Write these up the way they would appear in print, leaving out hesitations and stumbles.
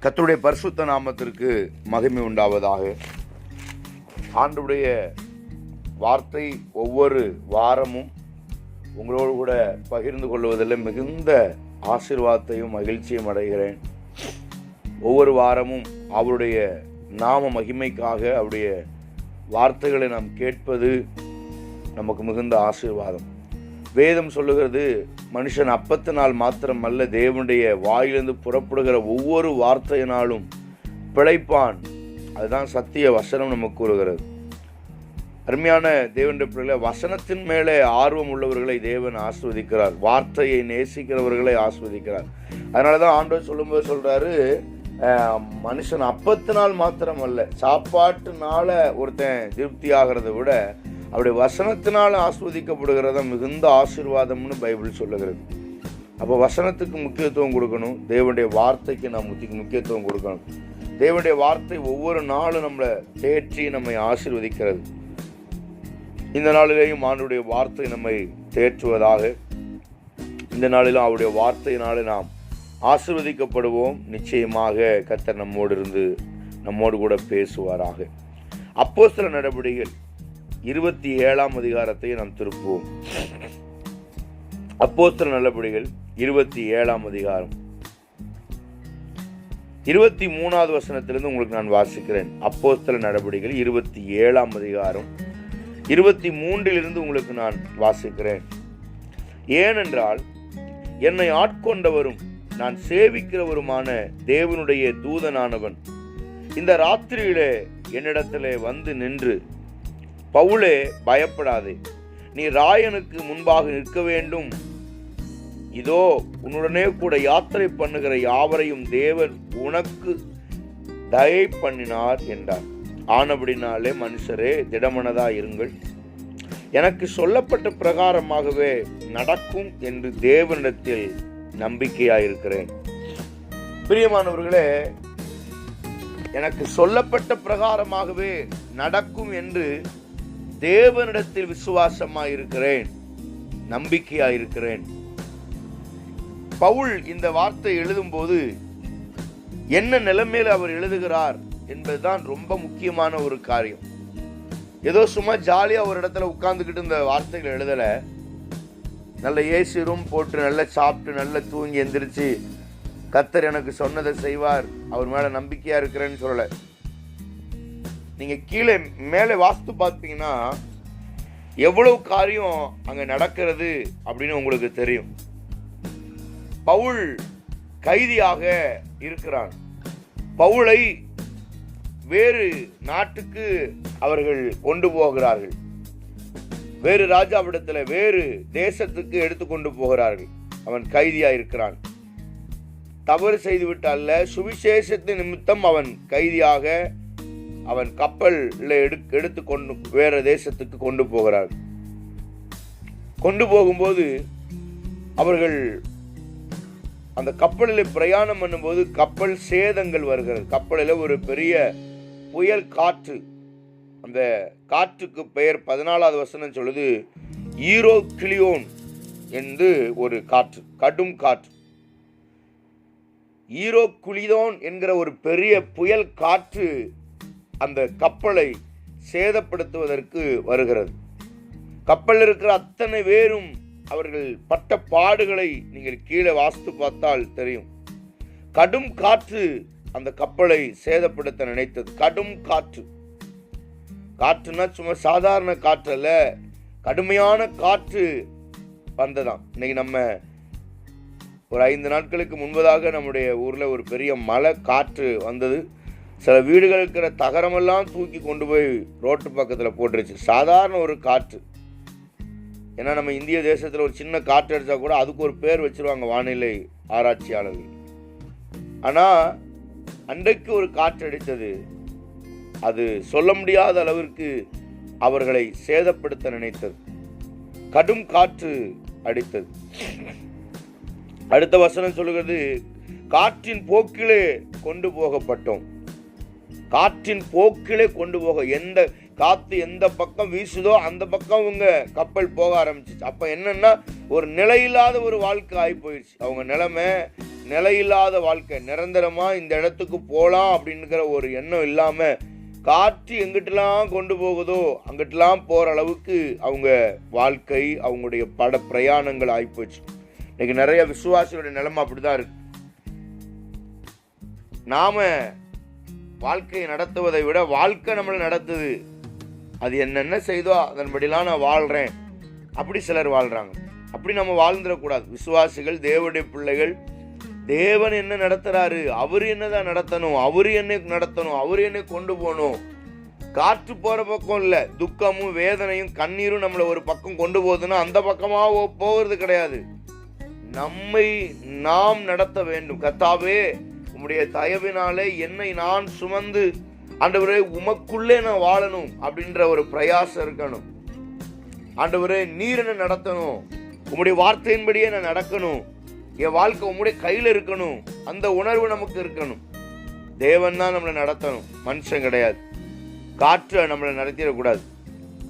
கர்த்தருடைய பரிசுத்த நாமத்திற்கு மகிமை உண்டாவதாக. ஆண்டவருடைய வார்த்தை ஒவ்வொரு வாரமும் உங்களோடு கூட பகிர்ந்து கொள்வதில் மிகுந்த ஆசீர்வாதத்தையும் மகிழ்ச்சியும் அடைகிறேன். ஒவ்வொரு வாரமும் அவருடைய நாம மகிமைக்காக அவருடைய வார்த்தைகளை நாம் கேட்பது நமக்கு மிகுந்த ஆசீர்வாதம். வேதம் சொல்லுகிறது, மனுஷன் அப்பத்தினால் மாத்திரம் அல்ல, தேவனுடைய வாயிலிருந்து புறப்படுகிற ஒவ்வொரு வார்த்தையினாலும் பிழைப்பான். அதுதான் சத்திய வசனம் நமக்கு கூறுகிறது. அருமையான தேவனுடைய பிள்ளைகளை, வசனத்தின் மேலே ஆர்வம் உள்ளவர்களை தேவன் ஆஸ்வதிக்கிறார், வார்த்தையை நேசிக்கிறவர்களை ஆஸ்வதிக்கிறார். அதனால தான் ஆண்டவர் சொல்லும்போது சொல்றாரு, மனுஷன் அப்பத்தினால் மாத்திரம் அல்ல, சாப்பாட்டுனால ஒருத்தன் திருப்தி ஆகிறத விட அவருடைய வசனத்தினால் ஆஸ்வதிக்கப்படுகிறத மிகுந்த ஆசீர்வாதம்னு பைபிள் சொல்லுகிறது. அப்போ வசனத்துக்கு முக்கியத்துவம் கொடுக்கணும், தேவனுடைய வார்த்தைக்கு நாம் முக்கியத்துவம் கொடுக்கணும். தேவனுடைய வார்த்தை ஒவ்வொரு நாளும் நம்மளை தேற்றி நம்மை ஆசீர்வதிக்கிறது. இந்த நாளிலேயும் ஆண்டவருடைய வார்த்தை நம்மை தேற்றுவதாக. இந்த நாளிலும் அவருடைய வார்த்தையினாலே நாம் ஆசீர்வதிக்கப்படுவோம். நிச்சயமாக கர்த்தர் நம்மோடு கூட பேசுவாராக. அப்போஸ்தலர் நடபடிகள் 27ஆம் அதிகாரத்தை நாம் திருப்புவோம். அப்போஸ்தலர் நடபடிகள் 27ஆம் அதிகாரம் 23வது வசனத்திலிருந்து உங்களுக்கு நான் வாசிக்கிறேன். அப்போஸ்தலர் நடபடிகள் 27ஆம் அதிகாரம் 23லிருந்து உங்களுக்கு நான் வாசிக்கிறேன். ஏனென்றால் என்னை ஆட்கொண்டவரும் நான் சேவிக்கிறவருமான தேவனுடைய தூதனானவன் இந்த ராத்திரியிலே என்னிடத்திலே வந்து நின்று, பவுலே, பயப்படாதே, நீ ராயனுக்கு முன்பாக நிற்க வேண்டும். இதோ உன்னுடனே கூட யாத்திரை பண்ணுகிற யாவரையும் தேவன் உனக்கு தயை பண்ணினார் என்றார். ஆனபடினாலே மனுஷரே, திடமனதா இருங்கள், எனக்கு சொல்லப்பட்ட பிரகாரமாகவே நடக்கும் என்று தேவனிடத்தில் நம்பிக்கையாயிருக்கிறேன். பிரியமானவர்களே, எனக்கு சொல்லப்பட்ட பிரகாரமாகவே நடக்கும் என்று தேவனிடத்தில் விசுவாசமாயிருக்கிறேன், நம்பிக்கையாயிருக்கிறேன். பவுல் இந்த வார்த்தை எழுதும்போது என்ன நிலைமையில் அவர் எழுதுகிறார் என்பதுதான் ரொம்ப முக்கியமான ஒரு காரியம். ஏதோ சும்மா ஜாலியாக ஒரு இடத்துல உட்கார்ந்துக்கிட்டு இந்த வார்த்தைகள் எழுதலை. நல்ல ஏசி ரூம் போட்டு நல்லா சாப்பிட்டு நல்லா தூங்கி எந்திரிச்சு கர்த்தர் எனக்கு சொன்னதை செய்வார், அவர் மேலே நம்பிக்கையாக இருக்கிறேன்னு சொல்லலை. நீங்கள் கீழே மேலே வாஸ்து பார்த்தீங்கன்னா எவ்வளவு காரியம் அங்கே நடக்கிறது அப்படின்னு உங்களுக்கு தெரியும். பவுல் கைதியாக இருக்கிறான். பவுலை வேறு நாட்டுக்கு அவர்கள் கொண்டு போகிறார்கள், வேறு ராஜாவிடத்தில் வேறு தேசத்துக்கு எடுத்து கொண்டு போகிறார்கள். அவன் கைதியாக இருக்கிறான். தவறு செய்துவிட்டு அல்ல, சுவிசேஷத்தின் நிமித்தம் அவன் கைதியாக அவன் கப்பலில் எடுத்து கொண்டு வேறு தேசத்துக்கு கொண்டு போகிறார். கொண்டு போகும்போது அவர்கள் அந்த கப்பலில் பிரயாணம் பண்ணும்போது கப்பல் சேதங்கள் வருகிறது. கப்பலில் ஒரு பெரிய புயல் காற்று. அந்த காற்றுக்கு பெயர் 14வது வசனம் சொல்லுது, ஈரோக்ளியோன் என்று ஒரு காற்று, கடும் காற்று. ஈரோக்ளியோன் என்கிற ஒரு பெரிய புயல் காற்று அந்த கப்பலை சேதப்படுத்துவதற்கு வருகிறது. கப்பலில் இருக்கிற அத்தனை பேரும் அவர்கள் பட்ட பாடுகளை நீங்கள் கீழே வாஸ்து பார்த்தால் தெரியும். கடும் காற்று அந்த கப்பலை சேதப்படுத்த நினைத்தது. கடும் காற்று. காற்றுனா சும்மா சாதாரண காற்று அல்ல, கடுமையான காற்று வந்ததாம். இன்னைக்கு நம்ம ஒரு 5 நாட்களுக்கு முன்பதாக நம்முடைய ஊரில் ஒரு பெரிய மழை காற்று வந்தது. சில வீடுகள் இருக்கிற தகரமெல்லாம் தூக்கி கொண்டு போய் ரோட்டு பக்கத்தில் போட்டுருச்சு. சாதாரண ஒரு காற்று. ஏன்னா நம்ம இந்திய தேசத்தில் ஒரு சின்ன காற்று அடித்தா கூட அதுக்கு ஒரு பேர் வச்சுருவாங்க வானிலை ஆராய்ச்சியாளர்கள். ஆனால் அன்றைக்கு ஒரு காற்று அடித்தது, அது சொல்ல முடியாத அளவிற்கு அவர்களை சேதப்படுத்த நினைத்தது. கடும் காற்று அடித்தது. அடுத்த வசனம் சொல்லுகிறது, காற்றின் போக்கிலே கொண்டு போகப்பட்டோம். காற்றின் போக்கிலே கொண்டு போக, எந்த காற்று எந்த பக்கம் வீசுதோ அந்த பக்கம் அவங்க கப்பல் போக ஆரம்பிச்சிச்சு. அப்போ என்னன்னா, ஒரு நிலையில்லாத ஒரு வாழ்க்கை ஆகி போயிடுச்சு. அவங்க நிலைமை நிலையில்லாத வாழ்க்கை, நிரந்தரமா இந்த இடத்துக்கு போலாம் அப்படிங்கிற ஒரு எண்ணம் இல்லாம காற்று எங்கிட்டலாம் கொண்டு போகுதோ அங்கிட்டலாம் போற அளவுக்கு அவங்க வாழ்க்கை, அவங்களுடைய பிரயாணங்கள் ஆயிப்போச்சு. இன்னைக்கு நிறைய விசுவாசிகளுடைய நிலைமை அப்படிதான் இருக்கு. நாம வாழ்க்கையை நடத்துவதை விட வாழ்க்கை நம்மளை நடத்துது. அது என்னென்ன செய்தோ அதன்படிலாம் நான் வாழ்றேன், அப்படி சிலர் வாழ்றாங்க. அப்படி நம்ம வாழ்ந்துடக்கூடாது. விசுவாசிகள், தேவனுடைய பிள்ளைகள், தேவன் என்ன நடத்துறாரு, அவரு என்னதான் நடத்தணும், அவரு என்னை நடத்தணும், அவரு என்னை கொண்டு போகணும். காற்று போற பக்கம் இல்ல, துக்கமும் வேதனையும் கண்ணீரும் நம்மளை ஒரு பக்கம் கொண்டு போகுதுன்னா அந்த பக்கமா போகிறது கிடையாது. நம்மை நாம் நடத்த வேண்டும். கர்த்தாவே, உம்முடைய தயவினாலே என்னை நான் சுமந்து ஆண்டவரே உமக்குள்ளே நான் வாழணும் அப்படின்ற ஒரு பிரயாசம் இருக்கணும். ஆண்டவரே, நீர் என்ன நடத்தணும், உம்முடைய வார்த்தையின்படியே நான் நடக்கணும், என் வாழ்க்கை உம்முடைய கையில் இருக்கணும், அந்த உணர்வு நமக்கு இருக்கணும். தேவன் தான் நம்மளை நடத்தணும், மனுஷன் கிடையாது. காற்று நம்மளை நடத்திடக்கூடாது.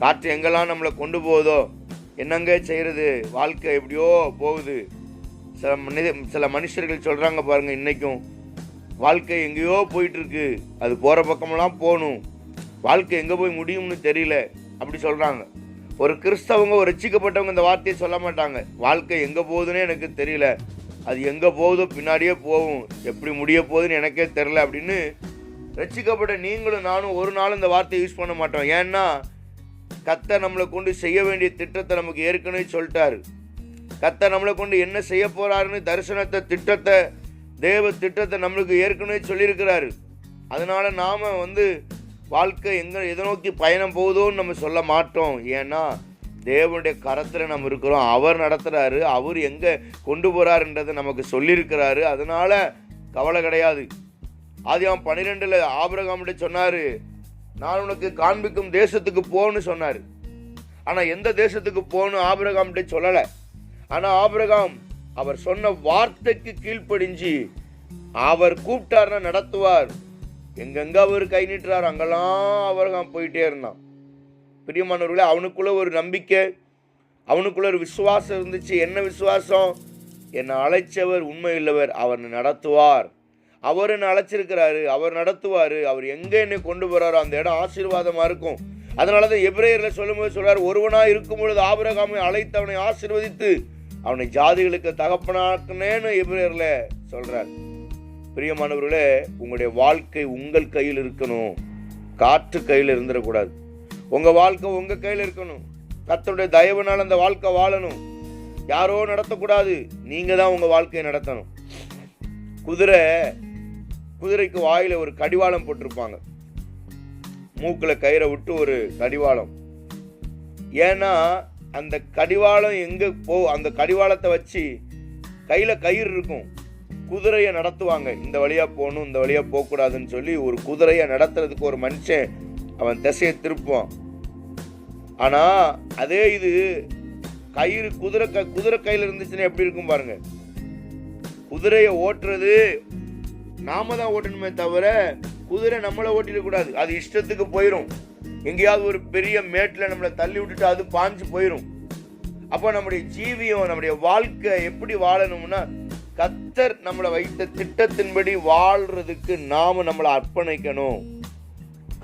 காற்று எங்கெல்லாம் நம்மளை கொண்டு போகுதோ, என்னங்க செய்யறது, வாழ்க்கை எப்படியோ போகுது. சில மனுஷர்கள் சொல்றாங்க பாருங்க, இன்னைக்கும் வாழ்க்கை எங்கேயோ போயிட்டு இருக்கு, அது போற பக்கமெல்லாம் போகணும், வாழ்க்கை எங்க போய் முடியும்னு தெரியல அப்படி சொல்றாங்க. ஒரு கிறிஸ்தவங்க, ஒரு ரட்சிக்கப்பட்டவங்க இந்த வார்த்தையை சொல்ல மாட்டாங்க. வாழ்க்கை எங்க போகுதுன்னே எனக்கு தெரியல, அது எங்க போகுதோ பின்னாடியே போகும், எப்படி முடிய போகுதுன்னு எனக்கே தெரியல அப்படின்னு ரட்சிக்கப்பட்ட நீங்களும் நானும் ஒரு நாள் இந்த வார்த்தையை யூஸ் பண்ண மாட்டோம். ஏன்னா கர்த்தர் நம்மளை கொண்டு செய்ய வேண்டிய திட்டத்தை நமக்கு ஏற்கனவே சொல்லிட்டாரு. கர்த்தர் நம்மளை கொண்டு என்ன செய்ய போறாருன்னு தரிசனத்தை, திட்டத்தை, தேவ திட்டத்தை நம்மளுக்கு ஏற்கனவே சொல்லியிருக்கிறாரு. அதனால நாம வாழ்க்கை எதை நோக்கி பயணம் போகுதோன்னு நம்ம சொல்ல மாட்டோம். ஏன்னா தேவனுடைய கரத்தில் நம்ம இருக்கிறோம், அவர் நடத்துறாரு, அவர் எங்க கொண்டு போறாருன்றதை நமக்கு சொல்லியிருக்கிறாரு. அதனால கவலை கிடையாது. ஆதியாகமம் 12 ஆபிரகாம்கிட்ட சொன்னாரு, நான் உனக்கு காண்பிக்கும் தேசத்துக்கு போன்னு சொன்னாரு. ஆனா எந்த தேசத்துக்கு போன்னு ஆபிரகாம்கிட்ட சொல்லல. ஆனா ஆபிரகாம் அவர் சொன்ன வார்த்தைக்கு கீழ்ப்படிஞ்சு, அவர் கூப்பிட்டாருன்னா நடத்துவார். எங்கெங்க அவர் கை நீட்டுறாரு அங்கெல்லாம் ஆபிரகாம் போயிட்டே இருந்தான். பிரியமானவர்களே, அவனுக்குள்ள ஒரு நம்பிக்கை, அவனுக்குள்ள ஒரு விசுவாசம் இருந்துச்சு. என்ன விசுவாசம்? என்னை அழைச்சவர் உண்மை இல்லவர், அவர் நடத்துவார். அவர் என்னை அழைச்சிருக்கிறாரு, அவர் நடத்துவாரு. அவர் எங்க என்னை கொண்டு போறாரோ அந்த இடம் ஆசீர்வாதமா இருக்கும். அதனாலதான் எபிரேயர்ல சொல்லும்போது சொல்றாரு, ஒருவனா இருக்கும் பொழுது ஆபிரகாமை அழைத்து அவனை ஆசீர்வதித்து அவனை ஜாதிகளுக்கு தகப்பனாக்குனேன்னு எபிரேயர்ல சொல்றார். பிரியமானவர்களே, உங்களுடைய வாழ்க்கை உங்கள் கையில் இருக்கணும், காற்று கையில் இருந்துடக்கூடாது. உங்க வாழ்க்கை உங்க கையில் இருக்கணும். கர்த்தருடைய தயவுனால அந்த வாழ்க்கை வாழணும். யாரோ நடத்தக்கூடாது, நீங்க தான் உங்க வாழ்க்கையை நடத்தணும். குதிரைக்கு வாயில ஒரு கடிவாளம் போட்டிருப்பாங்க, மூக்குல கயிறை விட்டு ஒரு கடிவாளம். ஏன்னா அந்த கடிவாளம் எங்க அந்த கடிவாளத்தை வச்சு கையில கயிறு இருக்கும், குதிரையை நடத்துவாங்க. இந்த வழியா போகணும், இந்த வழியா போகக்கூடாதுன்னு சொல்லி ஒரு குதிரையை நடத்துறதுக்கு ஒரு மனுஷன் அவன் திசையை திருப்புவான். ஆனா அதே இது கயிறு குதிரை கையில இருந்துச்சுன்னா எப்படி இருக்கும் பாருங்க. குதிரையை ஓட்டுறது நாம தான் ஓட்டணுமே தவிர குதிரை நம்மளை ஓட்டிடக்கூடாது. அது இஷ்டத்துக்கு போயிடும், எங்கேயாவது ஒரு பெரிய மேட்டில் நம்மளை தள்ளி விட்டுட்டு அது பாஞ்சு போயிடும். அப்போ நம்முடைய ஜீவியம், நம்முடைய வாழ்க்கை எப்படி வாழணும்னா, கர்த்தர் நம்மளை வைத்த திட்டத்தின்படி வாழ்றதுக்கு நாம நம்மளை அர்ப்பணிக்கணும்.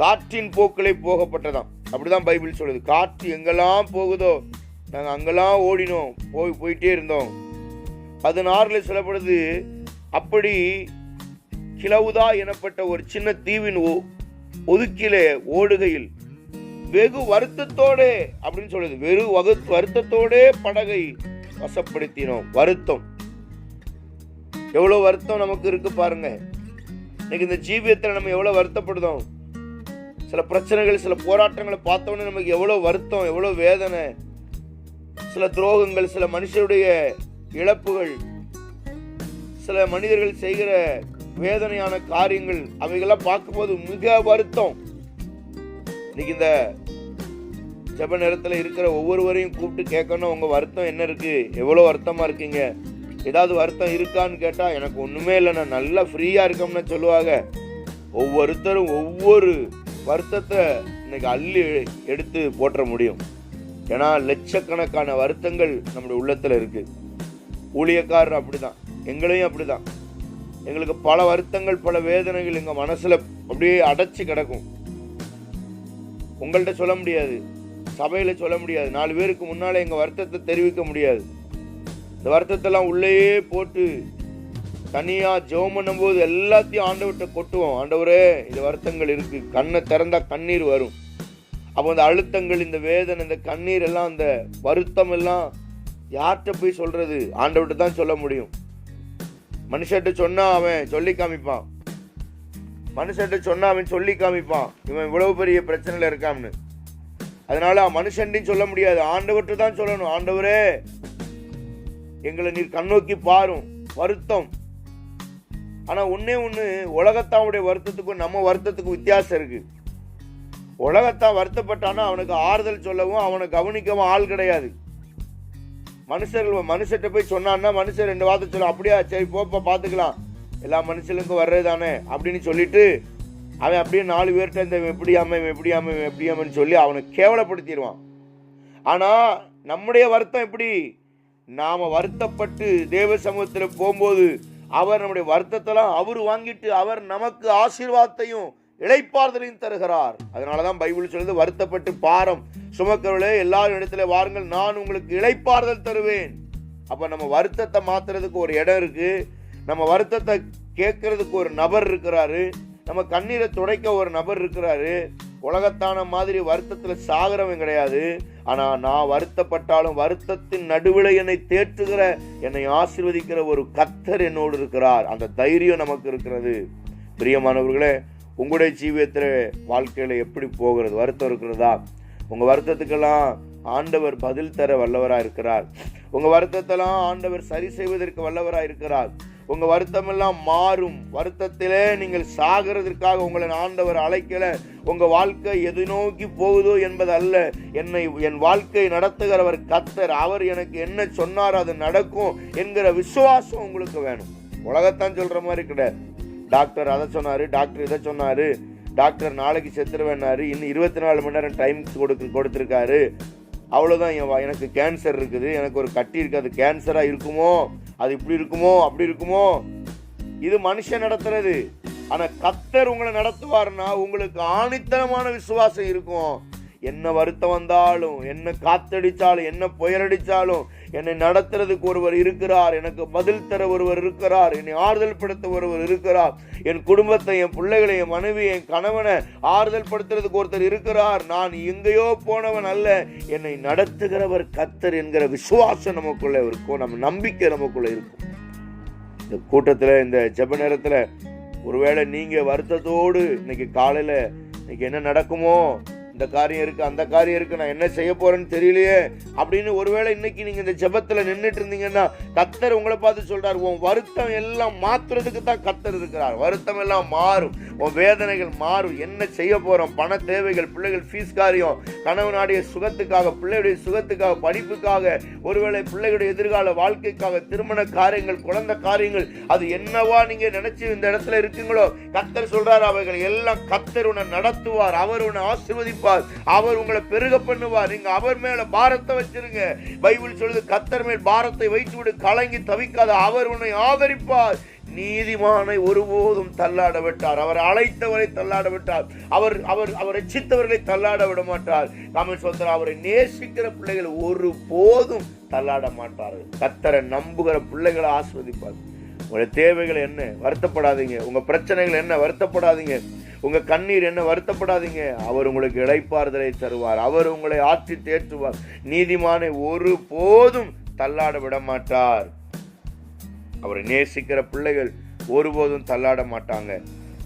காற்றின் போக்களை போகப்பட்டதாம், அப்படிதான் பைபிள் சொல்லுது. காற்று எங்கெல்லாம் போகுதோ நாங்கள் அங்கெல்லாம் ஓடினோம், போயிட்டே இருந்தோம். 16 சொல்லப்படுது, அப்படி கிளவுதா எனப்பட்ட ஒரு சின்ன தீவின் ஒதுக்கிலே ஓடுகையில் வெகு வருத்தத்தோடு அப்படின்னு சொல்லுது, வருத்தத்தோடே படகை வசப்படுத்தினோம். வருத்தம், எவ்வளவு வருத்தம் நமக்கு இருக்கு பாருங்க. இன்னைக்கு இந்த ஜீவியத்தில் நம்ம எவ்வளவு வருத்தப்படுதோம். சில பிரச்சனைகள், சில போராட்டங்களை பார்த்தோன்னே நமக்கு எவ்வளவு வருத்தம், எவ்வளவு வேதனை. சில துரோகங்கள், சில மனுஷருடைய இழப்புகள், சில மனிதர்கள் செய்கிற வேதனையான காரியங்கள், அவைகள்லாம் பார்க்கும்போது மிக வருத்தம். இன்னைக்கு இந்த ஜெப நேரத்தில் இருக்கிற ஒவ்வொருவரையும் கூப்பிட்டு கேட்கணும், உங்க வருத்தம் என்ன இருக்கு, எவ்வளோ வருத்தமா இருக்கீங்க, ஏதாவது வருத்தம் இருக்கான்னு கேட்டா எனக்கு ஒண்ணுமே இல்லை, நான் நல்லா ஃப்ரீயா இருக்கோம்னு சொல்லுவாங்க. ஒவ்வொருத்தரும் ஒவ்வொரு வருத்தத்தை இன்னைக்கு அள்ளி எடுத்து போற்ற முடியும். ஏன்னா லட்சக்கணக்கான வருத்தங்கள் நம்முடைய உள்ளத்துல இருக்கு. ஊழியக்காரர் அப்படிதான், எங்களையும் அப்படிதான். எங்களுக்கு பல வருத்தங்கள், பல வேதனைகள் எங்க மனசுல அப்படியே அடைச்சு கிடக்கும். உங்கள்கிட்ட சொல்ல முடியாது, சபையில சொல்ல முடியாது, 4 பேருக்கு முன்னால எங்க வருத்தத்தை தெரிவிக்க முடியாது. இந்த வருத்தத்தெல்லாம் உள்ளேயே போட்டு தனியா ஜெபம் பண்ணும் போது எல்லாத்தையும் ஆண்டவர்கிட்ட கொட்டுவோம். ஆண்டவரே, இந்த வருத்தங்கள் இருக்கு. கண்ணை திறந்தா கண்ணீர் வரும். அப்போ இந்த அழுத்தங்கள், இந்த வேதனை, இந்த கண்ணீர் எல்லாம், அந்த வருத்தம் எல்லாம் யார்கிட்ட போய் சொல்றது? ஆண்டவர்கிட்ட தான் சொல்ல முடியும். மனுஷர்கிட்ட சொன்னா அவன் சொல்லி காமிப்பான். மனுஷன்ட்ட சொன்னா அவன் சொல்லி காமிப்பான், இவன் இவ்வளவு பெரிய பிரச்சனையில இருக்கான்னு. அதனால மனுஷன்டையும் சொல்ல முடியாது, ஆண்டவர்கிட்ட தான் சொல்லணும். ஆண்டவரே, எங்களை நீர் கண்ணோக்கி பாரும். வருத்தம். ஆனா ஒன்னே ஒண்ணு, உலகத்தாவுடைய வருத்தத்துக்கும் நம்ம வருத்தத்துக்கும் வித்தியாசம் இருக்கு. உலகத்தான் வருத்தப்பட்டானா அவனுக்கு ஆறுதல் சொல்லவும் அவனை கவனிக்கவும் ஆள் கிடையாது. மனுஷர்கிட்ட போய் சொன்னான்னா மனுஷன் 2 வார்த்தை சொல்ல, அப்படியா, சரி போப்பா பாத்துக்கலாம், எல்லா மனுஷனுக்கும் வர்றதுதானே அப்படின்னு சொல்லிட்டு அவன் அப்படியே 4 பேர்கிட்ட இந்த எப்படியாமன்னு சொல்லி அவனை கேவலப்படுத்திடுவான். ஆனா நம்முடைய வருத்தம் எப்படி? நாம வருத்தப்பட்டு தேவ சமூகத்தில் போகும்போது அவர் நம்முடைய வருத்தத்தெல்லாம் அவர் வாங்கிட்டு அவர் நமக்கு ஆசீர்வாதத்தையும் இளைப்பாறுதலையும் தருகிறார். அதனாலதான் பைபிள் சொல்லுது, வருத்தப்பட்டு பாரம் சுமக்கிறவர்களே எல்லாரும் இடத்துல வாருங்கள், நான் உங்களுக்கு இளைப்பாறுதல் தருவேன். அப்ப நம்ம வருத்தத்தை மாத்துறதுக்கு ஒரு இடம் இருக்கு. நம்ம வருத்தத்தை கேட்கறதுக்கு ஒரு நபர் இருக்கிறாரு. நம்ம கண்ணீரை துடைக்க ஒரு நபர் இருக்கிறாரு. உலகத்தான மாதிரி வருத்தத்துல சாகரவன் கிடையாது. ஆனா நான் வருத்தப்பட்டாலும் வருத்தத்தின் நடுவில் என்னை தேற்றுகிற, என்னை ஆசீர்வதிக்கிற ஒரு கர்த்தர் என்னோடு இருக்கிறார். அந்த தைரியம் நமக்கு இருக்கிறது. பிரியமானவர்களே, உங்களுடைய ஜீவியத்தில் வாழ்க்கையில எப்படி போகிறது? வருத்தம் இருக்கிறதா? உங்க வருத்தத்துக்கெல்லாம் ஆண்டவர் பதில் தர வல்லவராக இருக்கிறார். உங்க வருத்தத்தெல்லாம் ஆண்டவர் சரி செய்வதற்கு வல்லவராக இருக்கிறார். உங்க வருத்தம் எல்லாம் மாறும். வருத்தத்திலே நீங்கள் சாகிறதற்காக உங்களை ஆண்டவர் அழைக்கல. உங்க வாழ்க்கை எது நோக்கி போகுதோ என்பது அல்ல, என் வாழ்க்கை நடத்துகிறவர் கர்த்தர். அவர் எனக்கு என்ன சொன்னார் அது நடக்கும் என்கிற விசுவாசம் உங்களுக்கு வேணும். உலகத்தான் சொல்ற மாதிரி கிடையாது. டாக்டர் அதை சொன்னாரு, டாக்டர் இதை சொன்னாரு, டாக்டர் நாளைக்கு செத்துருவேன்னாரு, இன்னும் 24 மணி நேரம் டைம் கொடுத்துருக்காரு, அவ்வளோதான், எனக்கு கேன்சர் இருக்குது, எனக்கு ஒரு கட்டி இருக்கு, அது கேன்சரா இருக்குமோ, அது இப்படி இருக்குமோ, அப்படி இருக்குமோ. இது மனுஷன் நடத்துறது. ஆனா கர்த்தர் உங்களை நடத்துவார்னா உங்களுக்கு ஆணித்தனமான விசுவாசம் இருக்கும். என்ன வருத்தம் வந்தாலும், என்ன காத்தடிச்சாலும், என்ன புயலடிச்சாலும் என்னை நடத்துறதுக்கு ஒருவர் இருக்கிறார், எனக்கு பதில் தர ஒருவர் இருக்கிறார், என்னை ஆறுதல் படுத்த ஒருவர் இருக்கிறார், என் குடும்பத்தை, என் பிள்ளைகளை, என் மனைவி, என் கணவனை ஆறுதல் படுத்துறதுக்கு ஒருத்தர் இருக்கிறார். நான் எங்கேயோ போனவன் அல்ல, என்னை நடத்துகிறவர் கர்த்தர் என்கிற விசுவாசம் நமக்குள்ள இருக்கும். நம்ம நம்பிக்கை நமக்குள்ள இருக்கும். இந்த கூட்டத்துல, இந்த ஜெப நேரத்துல ஒருவேளை நீங்க வருத்தத்தோடு இன்னைக்கு காலையில இன்னைக்கு என்ன நடக்குமோ, இந்த காரியம் இருக்கு, அந்த காரியம் இருக்கு, நான் என்ன செய்ய போறேன்னு தெரியலையே அப்படின்னு ஒருவேளை இன்னைக்கு நீங்க இந்த ஜெபத்துல நின்றுட்டு இருந்தீங்கன்னா கர்த்தர் உங்களை பார்த்து சொல்றாரு, உன் வருத்தம் எல்லாம் மாத்துறதுக்கு தான் கர்த்தர் இருக்கிறார். வருத்தம் எல்லாம் மாறும், உன் வேதனைகள் மாறும். என்ன செய்ய போறோம்? பண தேவைகள், பிள்ளைகள் ஃபீஸ் காரியம், கணவனுடைய சுகத்துக்காக, பிள்ளையுடைய சுகத்துக்காக, படிப்புக்காக, ஒருவேளை பிள்ளைகளுடைய எதிர்கால வாழ்க்கைக்காக, திருமண காரியங்கள், குழந்தை காரியங்கள், அது என்னவா நீங்க நினைச்சு இந்த இடத்துல இருக்கீங்களோ கர்த்தர் சொல்றாரு, அவைகள் எல்லாம் கர்த்தர் உன்னை நடத்துவார், அவர் உன்னை ஆசீர்வதிப்பார், அவர் உங்களை பெருக பண்ணுவார். நீங்க அவர் மேல பாரத்தை வச்சிருங்க. பைபிள் சொல்லுது, கர்த்தர் மேல் பாரத்தை வைத்து விடு, கலங்கி தவிக்காத, அவர் உன்னை ஆதரிப்பார். நீதிமானை ஒருபோதும் தள்ளாட விட்டார், அவர் அழைத்தவரை தள்ளாட விட்டார், அவர் ரட்சித்தவர்களை தள்ளாட விட மாட்டார். நாம சொல்ற அவரை நேசிக்கிற பிள்ளைகள் ஒருபோதும் தள்ளாட மாட்டார்கள். கர்த்தரை நம்புகிற பிள்ளைகளை ஆஸ்வதிப்பார். உங்களுடைய தேவைகள் என்ன? வருத்தப்படாதீங்க. உங்க பிரச்சனைகள் என்ன? வருத்தப்படாதீங்க. உங்க கண்ணீர் என்ன? வருத்தப்படாதீங்க. அவர் உங்களுக்கு இளைப்பாறுதலை தருவார், அவர் உங்களை ஆற்றி தேற்றுவார். நீதிமானை ஒருபோதும் தள்ளாட விட மாட்டார். அவரை நேசிக்கிற பிள்ளைகள் ஒருபோதும் தள்ளாட மாட்டாங்க.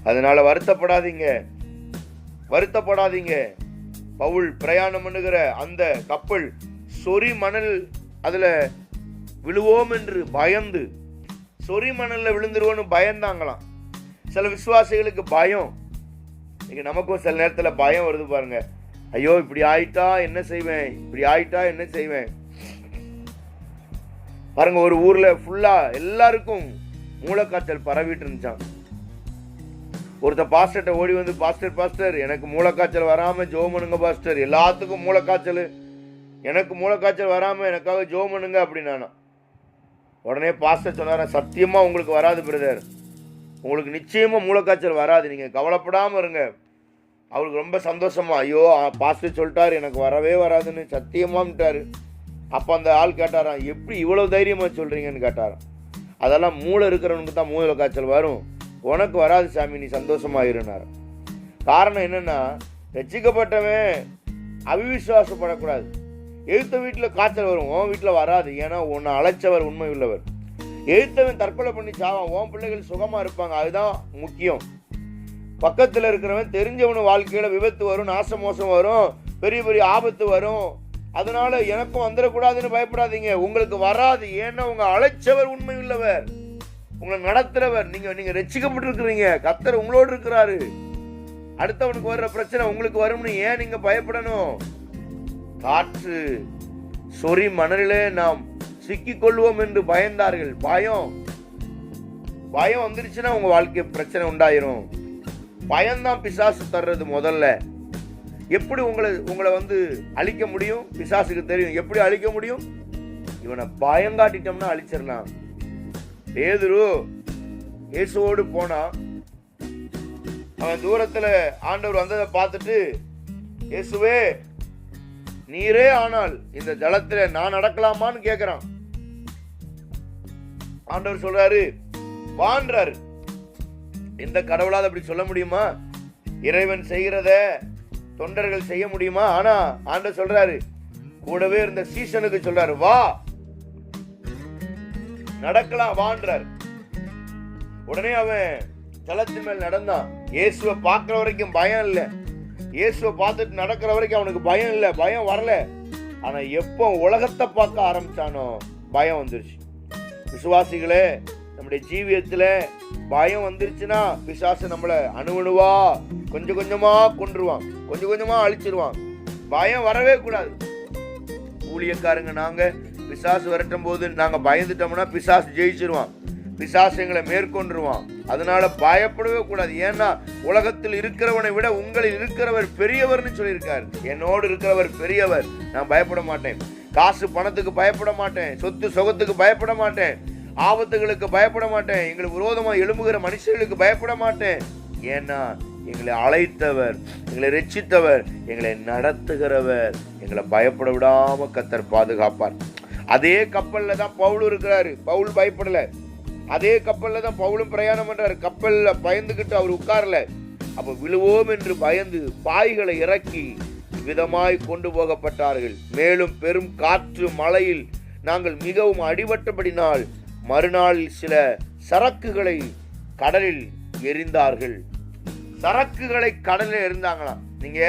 அதனால வருத்தப்படாதீங்க, வருத்தப்படாதீங்க. பவுல் பிரயாணம் பண்ணுகிற அந்த கப்பல் சொறி மணல் அதுல விழுவோம் என்று பயந்து, சொறி மணல்ல விழுந்துருவோன்னு பயந்தாங்களாம். சில விசுவாசிகளுக்கு பயம். இன்னைக்கு நமக்கும் சில நேரத்துல பயம் வருது பாருங்க. ஐயோ இப்படி ஆயிட்டா என்ன செய்வேன், இப்படி ஆயிட்டா என்ன செய்வேன். பாருங்க, ஒரு ஊர்ல ஃபுல்லா எல்லாருக்கும் மூளைக்காய்ச்சல் பரவிட்டு இருந்துச்சான். ஒருத்த பாஸ்டர்ட்ட ஓடி வந்து, பாஸ்டர் எனக்கு மூளைக்காய்ச்சல் வராம ஜெபம் பண்ணுங்க பாஸ்டர், எல்லாத்துக்கும் மூளைக்காய்ச்சல், எனக்கு மூளைக்காய்ச்சல் வராம எனக்காக ஜெபம் பண்ணுங்க அப்படின்னா. உடனே பாஸ்டர் சொன்னார, சத்தியமா உங்களுக்கு வராது பிரதர், உங்களுக்கு நிச்சயமா மூளைக்காய்ச்சல் வராது. நீங்க கவலைப்படாம இருங்க. அவருக்கு ரொம்ப சந்தோஷமா, ஐயோ பாஸ்டர் சொல்லிட்டாரு எனக்கு வரவே வராதுன்னு சத்தியமாட்டாரு. அப்போ அந்த ஆள் கேட்டாராம், எப்படி இவ்வளவு தைரியமா சொல்றீங்கன்னு கேட்டாராம். அதெல்லாம் மூளை இருக்கிறவனுக்கு தான் மூளை காய்ச்சல் வரும், உனக்கு வராது சாமி, நீ சந்தோஷமா இருந்தார். காரணம் என்னன்னா, ரட்சிக்கப்பட்டவன் அவிவிசுவாசப்படக்கூடாது. எழுத்த வீட்டில் காய்ச்சல் வரும், உன் வீட்டில் வராது. ஏன்னா உன்னை அழைச்சவர் உண்மை உள்ளவர். எழுத்தவன் தற்கொலை பண்ணி சாவான், உன் பிள்ளைகள் சுகமா இருப்பாங்க. அதுதான் முக்கியம். பக்கத்தில் இருக்கிறவன் தெரிஞ்சவனு வாழ்க்கையில விபத்து வரும், நாச மோசம் வரும், பெரிய பெரிய ஆபத்து வரும். அதனால எனக்கும் வந்துடக்கூடாதுன்னு பயப்படாதீங்க. உங்களுக்கு வராது. ஏன்னா உங்க அழைச்சவர் உண்மை உள்ளவர், உங்களை நடத்துறவர். நீங்க ரட்சிக்கப்பட்டிருக்கிறீங்க, கர்த்தர் உங்களோடு இருக்கிறாரு. அடுத்தவனுக்கு வர்ற பிரச்சனை உங்களுக்கு வரும்னு ஏன் நீங்க பயப்படணும்? காற்று சொறி மணலிலே நாம் சிக்கிக் கொள்வோம் என்று பயந்தார்கள். பயம் வந்துருச்சுன்னா உங்க வாழ்க்கை பிரச்சனை உண்டாயிரும். பயம்தான் பிசாசு தர்றது. முதல்ல எப்படி உங்களை அழிக்க முடியும்? பிசாசுக்கு தெரியும் எப்படி அழிக்க முடியும். இவனை பயம் காட்டிட்டோம்னா அழிச்சிடலாம். பேதுரு இயேசுவோடு போனா, அவன் தூரத்துல ஆண்டவர் வந்ததை பார்த்துட்டு, இயேசுவே நீரே ஆனால் இந்த ஜலத்துல நான் நடக்கலாமான்னு கேட்கிறான். ஆண்டவர் சொல்றாரு வான்றாரு. எந்த கடவுளாவது அப்படி சொல்ல முடியுமா? இறைவன் செய்கிறத தொண்டர்கள் செய்ய முடியுமா? ஆனா ஆண்டவர் சொல்றாரு, கூடவே இருந்த சீசனுக்கு சொல்றாரு, வா நடக்கலாம் வான்றார். உடனே அவன் ஜலத்தின் மேல் நடந்தான். இயேசுவை பார்க்கிற வரைக்கும் பயம் இல்லை. இயேசுவை பார்த்துட்டு நடக்கிற வரைக்கும் அவனுக்கு பயம் இல்லை, பயம் வரல. ஆனா எப்போ உலகத்தை பார்க்க ஆரம்பிச்சானோ பயம் வந்துருச்சு. விசுவாசிகளே, நம்முடைய ஜீவியத்துல பயம் வந்துருச்சுன்னா பிசாசு நம்மளை அணுவணுவா கொஞ்சம் கொஞ்சமா கொன்றுவான், கொஞ்சம் கொஞ்சமா அழிச்சிருவான். பயம் வரவே கூடாது. ஊழியக்காரங்க நாங்க பிசாசு வரட்டும் போது நாங்க பயந்துட்டோம்னா பிசாசு ஜெயிச்சிருவான், பிசாசு எங்களை மேற்கொண்டுருவான். அதனால பயப்படவே கூடாது. ஏன்னா உலகத்தில் இருக்கிறவனை விட உங்களில் இருக்கிறவர் பெரியவர்னு சொல்லியிருக்காரு. என்னோடு இருக்கிறவர் பெரியவர். நான் பயப்பட மாட்டேன். காசு பணத்துக்கு பயப்பட மாட்டேன், சொத்து சுகத்துக்கு பயப்பட மாட்டேன், ஆபத்துகளுக்கு பயப்பட மாட்டேன், எங்களுக்கு விரோதமா எழும்புகிற மனுஷர்களுக்கு பயப்பட மாட்டேன். ஏன்னா எங்களை அழைத்தவர், எங்களை ரட்சித்தவர், எங்களை நடத்துகிறவர், எங்களை பயப்பட விடாம கர்த்தர் பாதுகாப்பார். அதே கப்பல்ல தான் பவுல் இருக்கிறாரு. பவுல் பயப்படல. அதே கப்பல்ல தான் பவுலும் பிரயாணம் பண்றாரு. கப்பல்ல பயந்துகிட்டு அவர் உட்காரல. அப்ப விழுவோம் என்று பயந்து பாய்களை இறக்கி விதமாய் கொண்டு போகப்பட்டார்கள். மேலும் பெரும் காற்று மழையில் நாங்கள் மிகவும் அடிபட்டபடினால் மறுநாளில் சில சரக்குகளை கடலில் எறிந்தார்கள். சரக்குகளை கடலில் எறிந்தாங்களாம். நீங்க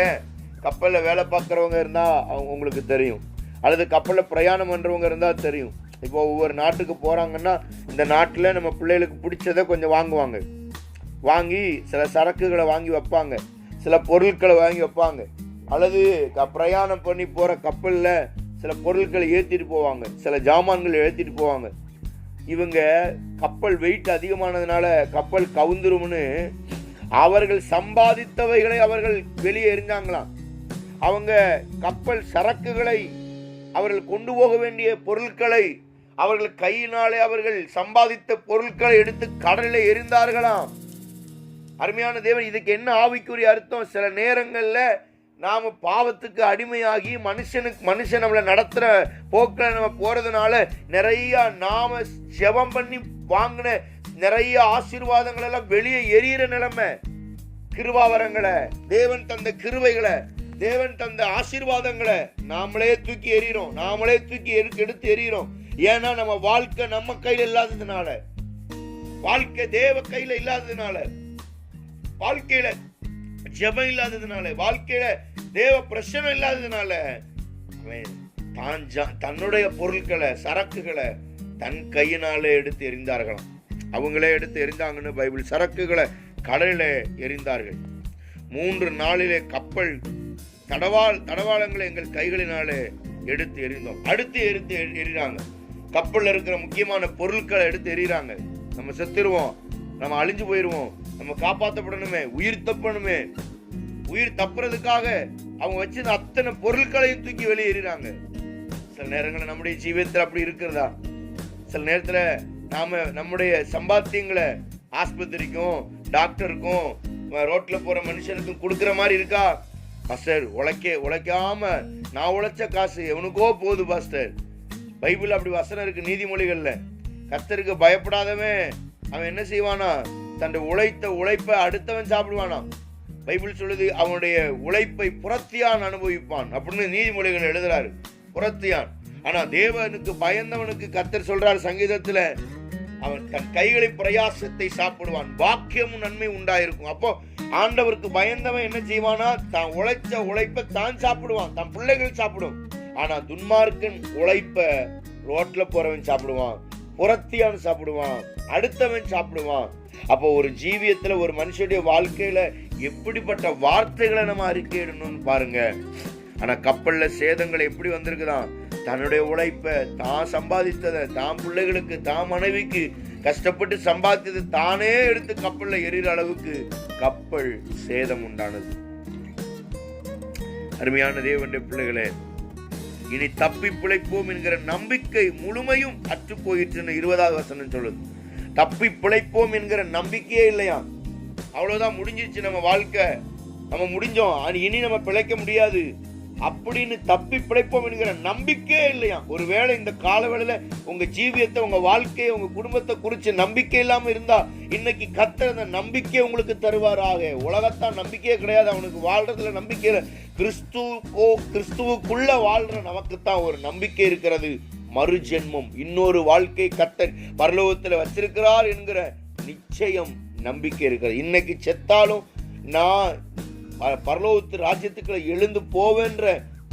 கப்பல்ல வேலை பார்க்குறவங்க இருந்தா உங்களுக்கு தெரியும், அல்லது கப்பல்ல பிரயாணம் பண்றவங்க இருந்தா தெரியும். இப்போ ஒவ்வொரு நாட்டுக்கு போறாங்கன்னா இந்த நாட்டில் நம்ம பிள்ளைகளுக்கு பிடிச்சதை கொஞ்சம் வாங்குவாங்க. வாங்கி சில சரக்குகளை வாங்கி வைப்பாங்க, சில பொருட்களை வாங்கி வைப்பாங்க. அல்லது பிரயாணம் பண்ணி போற கப்பல்ல சில பொருட்களை ஏற்றிட்டு போவாங்க, சில ஜாமான்களை ஏற்றிட்டு போவாங்க. இவங்க கப்பல் வெயிட் அதிகமானதுனால கப்பல் கவுந்துரும்னு அவர்கள் சம்பாதித்தவைகளை அவர்கள் வெளியே எறிஞ்சாங்களாம். அவங்க கப்பல் சரக்குகளை, அவர்கள் கொண்டு போக வேண்டிய பொருட்களை, அவர்கள் கையினாலே அவர்கள் சம்பாதித்த பொருட்களை எடுத்து கடலில் எறிந்தார்களாம். அருமையான தேவன், இதுக்கு என்ன ஆவிக்குரிய அர்த்தம்? சில நேரங்கள்ல நாம பாவத்துக்கு அடிமையாகி மனுஷன் நம்மளை நடத்துற போக்கில் நம்ம போறதுனால நிறைய நாம ஜெபம் பண்ணி வாங்கின நிறைய ஆசீர்வாதங்கள் எல்லாம் வெளியே எரியிற நிலைமை. கிருபாவரங்களை, தேவன் தந்த கிருபைகளை, தேவன் தந்த ஆசீர்வாதங்களை நாமளே தூக்கி எறிகிறோம், நாமளே தூக்கி எடுத்து எறிகிறோம். ஏன்னா நம்ம வாழ்க்கை நம்ம கையில இல்லாததுனால, வாழ்க்கை தேவ கையில இல்லாததுனால, வாழ்க்கையில ஜெபம் இல்லாததுனால, வாழ்க்கையில தேவ பிரச்சனை இல்லாததுனால தன்னுடைய பொருட்களை, சரக்குகளை தன் கையினாலே எடுத்து எறிந்தார்களாம். அவங்களே எடுத்து எறிந்தாங்கன்னு பைபிள். சரக்குகளை கடலில் எறிந்தார்கள். 3 நாளிலே கப்பல் தடவாளங்களை எங்கள் கைகளினாலே எடுத்து எறிந்தோம். அடுத்து எறிறாங்க. கப்பல்ல இருக்கிற முக்கியமான பொருட்களை எடுத்து எறிறாங்க. நம்ம செத்துருவோம், நம்ம அழிஞ்சு போயிடுவோம், நம்ம காப்பாற்றப்படணுமே, உயிர் தப்பணுமே. உயிர் தப்புறதுக்காக அவங்க வச்சிருந்த அத்தனை பொருட்களையும் தூக்கி வெளியேறாங்க. சில நேரங்களில் நம்முடைய ஜீவியத்தில் அப்படி இருக்கிறதா? சில நேரத்தில் நாம நம்முடைய சம்பாத்தியங்களை ஆஸ்பத்திரிக்கும் டாக்டருக்கும் ரோட்ல போற மனுஷனுக்கும் கொடுக்கிற மாதிரி இருக்கா? பாஸ்டர், உழைக்காம நான் உழைச்ச காசு எவனுக்கோ போகுது பாஸ்டர். பைபிள் அப்படி வசனம் இருக்கு, நீதிமொழிகள்ல. கர்த்தருக்கு பயப்படாதவன் அவன் என்ன செய்வானா? தன்னுடைய உழைப்பை அடுத்தவன் சாப்பிடுவானா? பைபிள் சொல்லுது, அவனுடைய உழைப்பை புறத்தியான் அனுபவிப்பான் அப்படின்னு நீதிமொழிகள் எழுதுறாரு. புறத்தியான். ஆனா தேவனுக்கு பயந்தவனுக்கு கர்த்தர் சொல்றாரு சங்கீதத்துல, அவன் தன் கைகளை பிரயாசத்தை சாப்பிடுவான், பாக்கியமும் நன்மை உண்டாயிருக்கும். அப்போ ஆண்டவருக்கு பயந்தவன் என்ன செய்வானா? தான் உழைப்பை தான் சாப்பிடுவான், தன் பிள்ளைகள் சாப்பிடும். ஆனா துன்மார்க்கன் உழைப்ப ரோட்ல போறவன் சாப்பிடுவான், புறத்தியான் சாப்பிடுவான், அடுத்தவன் சாப்பிடுவான். அப்போ ஒரு ஜீவியத்துல ஒரு மனுஷனுடைய வாழ்க்கையில எப்படிப்பட்ட வார்த்தைகளை நம்ம அறிக்கையிடணும்னு பாருங்க. ஆனா கப்பல்ல சேதங்கள் எப்படி வந்திருக்குதான்? தன்னுடைய உழைப்ப தான் சம்பாதித்ததை தான் பிள்ளைகளுக்கு தான் மனைவிக்கு கஷ்டப்பட்டு சம்பாதித்தது தானே எடுத்து கப்பல்ல எரிகிற அளவுக்கு கப்பல் சேதம் உண்டானது. அருமையான தேவனுடைய பிள்ளைகளே, இனி தப்பி பிழைப்போம் என்கிற நம்பிக்கை முழுமையும் அற்று போயிற்றுன்னு 20வது வசனம் சொல்லுது. தப்பி பிழைப்போம் என்கிற நம்பிக்கையே இல்லையா? அவ்வளவுதான், முடிஞ்சிருச்சு நம்ம வாழ்க்கை, நம்ம முடிஞ்சோம், இனி நம்ம பிழைக்க முடியாது அப்படின்னு தப்பி பிழைப்போம் என்கிற நம்பிக்கையே இல்லையா? ஒருவேளை இந்த காலவேளையில உங்க ஜீவியத்தை, உங்க வாழ்க்கையை, உங்க குடும்பத்தை குறிச்சு நம்பிக்கை இல்லாம இருந்தா இன்னைக்கு கர்த்தர் அந்த நம்பிக்கையை உங்களுக்கு தருவாராக. உலகத்தான் நம்பிக்கையே கிடையாது, அவனுக்கு வாழ்றதுல நம்பிக்கை இல்லை. கிறிஸ்துவுக்குள்ள வாழ்ற நமக்குத்தான் ஒரு நம்பிக்கை இருக்கிறது. மறுஜென்மம், இன்னொரு வாழ்க்கை கர்த்தர் பரலோகத்துல வச்சிருக்கிறார் என்கிற நிச்சயம் நம்பிக்கை இருக்கிறது. இன்னைக்கு செத்தாலும் நான் பரலோகத்து ராஜ்யத்துக்குள்ள எழுந்து போவேன்ற